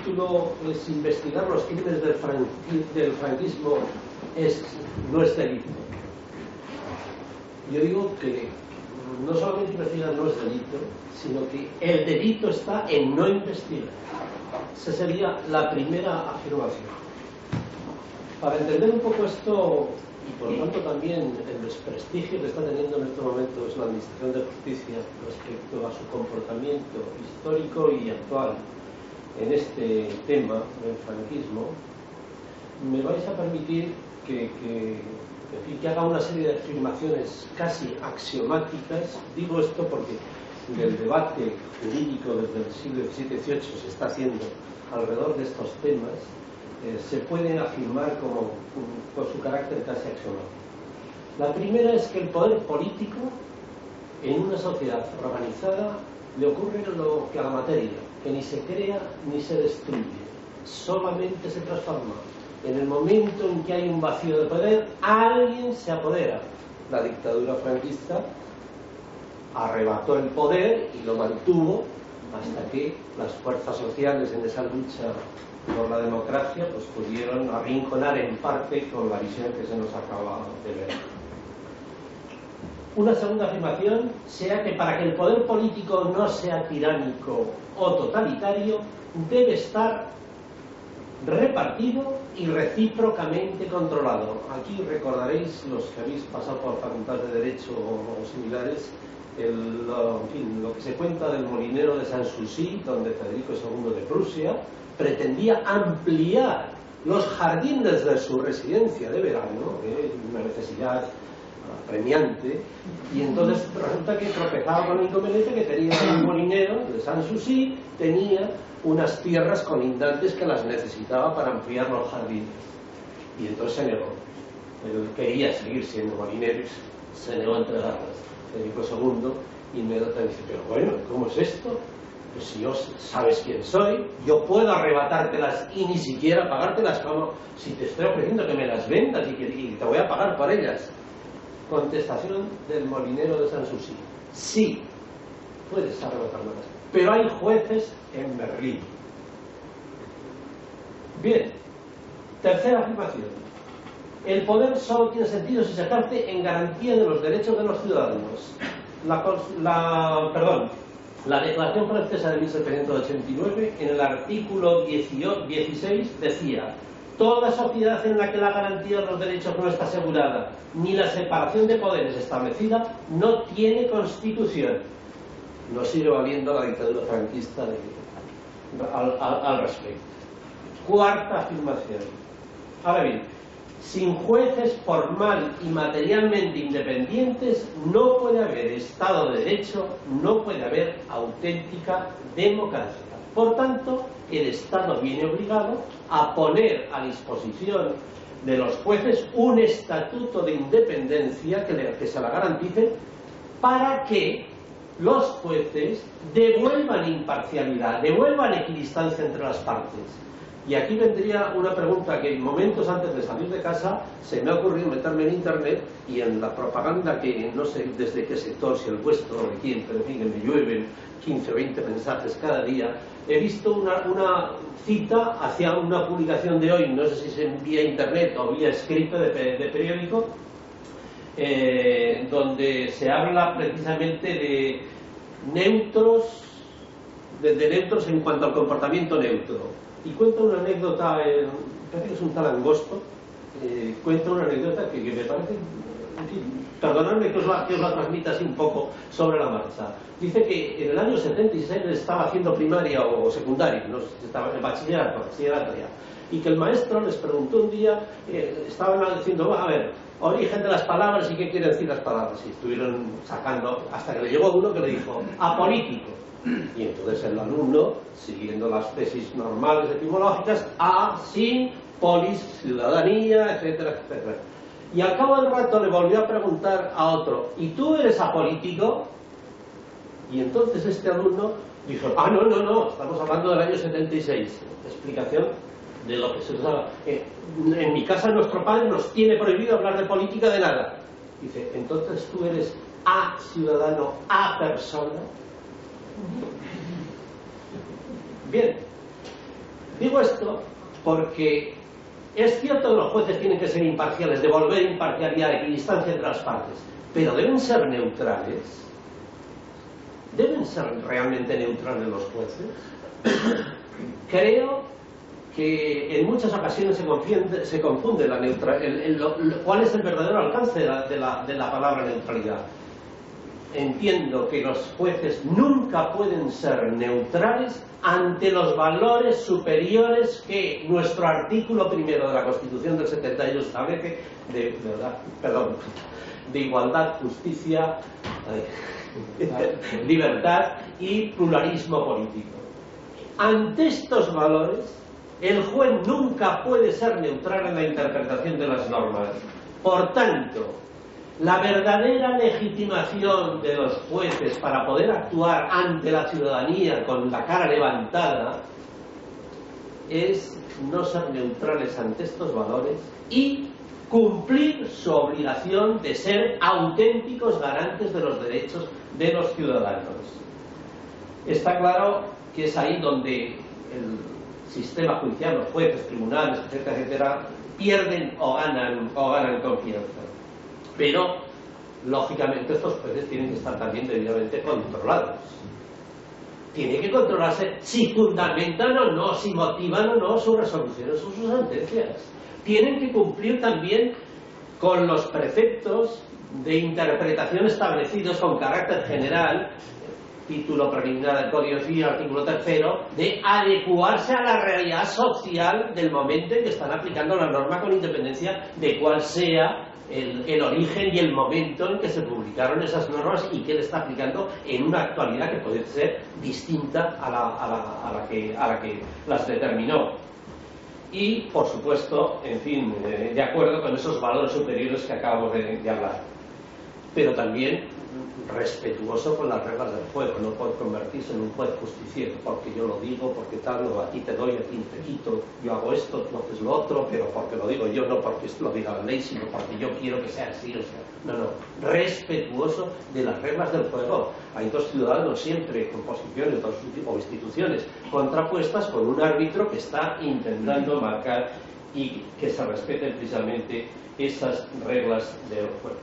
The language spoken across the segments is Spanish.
título es investigar los crímenes del franquismo no es delito. Yo digo que no solamente investigar no es delito, sino que el delito está en no investigar. Esa sería la primera afirmación. Para entender un poco esto, y por lo tanto también el desprestigio que está teniendo en estos momentos la Administración de Justicia respecto a su comportamiento histórico y actual en este tema del franquismo, me vais a permitir que haga una serie de afirmaciones casi axiomáticas. Digo esto porque el debate jurídico desde el siglo XVII-XVIII se está haciendo alrededor de estos temas. Se pueden afirmar por su carácter casi axiomático. La primera es que el poder político en una sociedad organizada le ocurre lo que a la materia, que ni se crea ni se destruye, solamente se transforma. En el momento en que hay un vacío de poder, alguien se apodera. La dictadura franquista arrebató el poder y lo mantuvo hasta que las fuerzas sociales en esa lucha por la democracia pues pudieron arrinconar en parte con la visión que se nos acaba de ver. Una segunda afirmación sea que para que el poder político no sea tiránico o totalitario, debe estar repartido y recíprocamente controlado. Aquí recordaréis, los que habéis pasado por Facultad de Derecho o similares, lo que se cuenta del molinero de Sanssouci, donde Federico II de Prusia pretendía ampliar los jardines de su residencia de verano, una necesidad premiante, y entonces resulta que tropezaba con el inconveniente que tenía un molinero de Sanssouci, tenía unas tierras colindantes que las necesitaba para ampliar los jardines, y entonces se negó. Él quería seguir siendo molinero, se negó a entregarlas. Federico II inmediatamente dice: pero bueno, ¿cómo es esto? Pues si yo sabes quién soy, yo puedo arrebatártelas y ni siquiera pagártelas, como si te estoy ofreciendo que me las vendas y te voy a pagar por ellas. Contestación del molinero de Sanssouci: sí, puedes arrebatármelas, pero hay jueces en Berlín. Bien, tercera afirmación: el poder solo tiene sentido si se ejerce en garantía de los derechos de los ciudadanos. La Declaración Francesa de 1789, en el artículo 16, decía: toda sociedad en la que la garantía de los derechos no está asegurada, ni la separación de poderes establecida, no tiene constitución. No sigue valiendo la dictadura franquista al respecto. Cuarta afirmación. Ahora bien, sin jueces formal y materialmente independientes no puede haber Estado de Derecho, no puede haber auténtica democracia. Por tanto, el Estado viene obligado a poner a disposición de los jueces un estatuto de independencia que se la garantice, para que los jueces devuelvan imparcialidad, devuelvan equidistancia entre las partes. Y aquí vendría una pregunta que momentos antes de salir de casa se me ha ocurrido meterme en internet, y en la propaganda, que no sé desde qué sector, si el vuestro o de quién, pero en fin, me llueven 15 o 20 mensajes cada día. He visto una cita hacia una publicación de hoy, no sé si se vía internet o vía escrito de periódico, donde se habla precisamente de neutros, de neutros en cuanto al comportamiento neutro. Y cuenta una anécdota, parece que es un tal Angosto, cuenta una anécdota que me parece, en fin, perdonadme que os la transmita así un poco sobre la marcha. Dice que en el año 76 estaba haciendo primaria o secundaria, no sé si estaba en bachillerato ya, y que el maestro les preguntó un día, estaban diciendo: a ver, origen de las palabras y qué quieren decir las palabras, y estuvieron sacando, hasta que le llegó uno que le dijo: apolítico. Y entonces el alumno, siguiendo las tesis normales etimológicas, a, sin, polis, ciudadanía, etcétera, etcétera. Y al cabo del rato le volvió a preguntar a otro: ¿y tú eres apolítico? Y entonces este alumno dijo: ah, no, estamos hablando del año 76. Explicación de lo que se usaba. En mi casa nuestro padre nos tiene prohibido hablar de política, de nada. Dice: entonces tú eres a ciudadano, a persona. Bien, Digo esto porque es cierto que los jueces tienen que ser imparciales, devolver imparcialidad, equidistancia entre las partes, pero deben ser neutrales. ¿Deben ser realmente neutrales los jueces? Creo que en muchas ocasiones se confunde cuál es el verdadero alcance de la palabra neutralidad. Entiendo que los jueces nunca pueden ser neutrales ante los valores superiores que nuestro artículo primero de la Constitución del 72 establece de igualdad, justicia, libertad y pluralismo político. Ante estos valores, el juez nunca puede ser neutral en la interpretación de las normas. Por tanto, la verdadera legitimación de los jueces para poder actuar ante la ciudadanía con la cara levantada es no ser neutrales ante estos valores y cumplir su obligación de ser auténticos garantes de los derechos de los ciudadanos. Está claro que es ahí donde el sistema judicial, los jueces, tribunales, etcétera, etcétera, pierden o ganan confianza. Pero, lógicamente, estos jueces tienen que estar también debidamente controlados. Tienen que controlarse si fundamentan o no, si motivan o no sus resoluciones o sus sentencias. Tienen que cumplir también con los preceptos de interpretación establecidos con carácter general, título preliminar del Código Civil, artículo 3º, de adecuarse a la realidad social del momento en que están aplicando la norma, con independencia de cuál sea el origen y el momento en que se publicaron esas normas y que él está aplicando en una actualidad que puede ser distinta a la que las determinó. Y, por supuesto, en fin, de acuerdo con esos valores superiores que acabamos de hablar. Pero también respetuoso con las reglas del juego, no por convertirse en un juez justiciero, porque yo lo digo, porque tal, o a ti te doy, a ti te quito, yo hago esto, tú haces lo otro, pero porque lo digo yo, no porque lo diga la ley, sino porque yo quiero que sea así, o sea, no, respetuoso de las reglas del juego. Hay dos ciudadanos siempre con posiciones o instituciones contrapuestas, con un árbitro que está intentando marcar y que se respeten precisamente esas reglas del juego.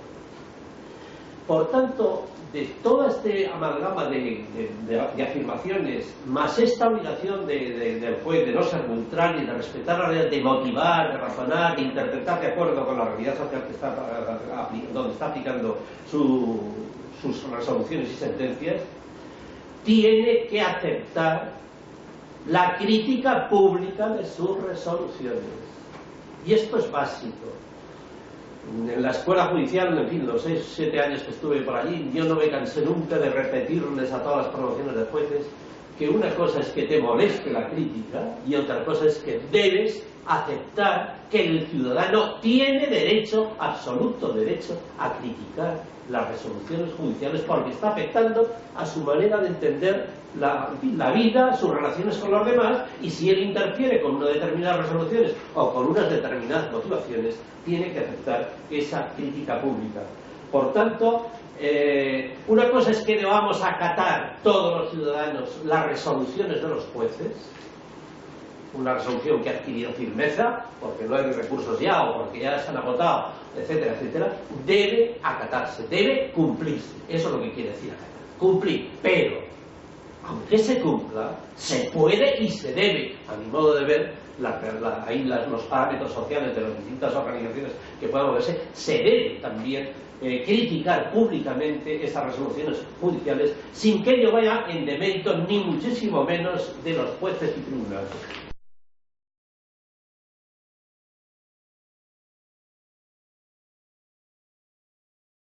Por tanto, de toda este amalgama de afirmaciones, más esta obligación del juez de no ser neutral y de respetar la realidad, de motivar, de razonar, de interpretar de acuerdo con la realidad social donde está aplicando sus resoluciones y sentencias, tiene que aceptar la crítica pública de sus resoluciones. Y esto es básico. En la escuela judicial, en fin, los 6 o 7 años que estuve por allí, yo no me cansé nunca de repetirles a todas las promociones de jueces que una cosa es que te moleste la crítica y otra cosa es que debes aceptar que el ciudadano tiene derecho, absoluto derecho, a criticar las resoluciones judiciales porque está afectando a su manera de entender la vida, sus relaciones con los demás, y si él interfiere con unas determinadas resoluciones o con unas determinadas motivaciones, tiene que aceptar esa crítica pública. Por tanto, una cosa es que debamos acatar todos los ciudadanos las resoluciones de los jueces, una resolución que ha adquirido firmeza, porque no hay recursos ya o porque ya se han agotado, etcétera, etcétera, debe acatarse, debe cumplirse. Eso es lo que quiere decir acatar. Cumplir, pero, aunque se cumpla, se puede y se debe, a mi modo de ver, ahí los parámetros sociales de las distintas organizaciones que puedan moverse, se debe también criticar públicamente esas resoluciones judiciales sin que ello vaya en demérito ni muchísimo menos de los jueces y tribunales.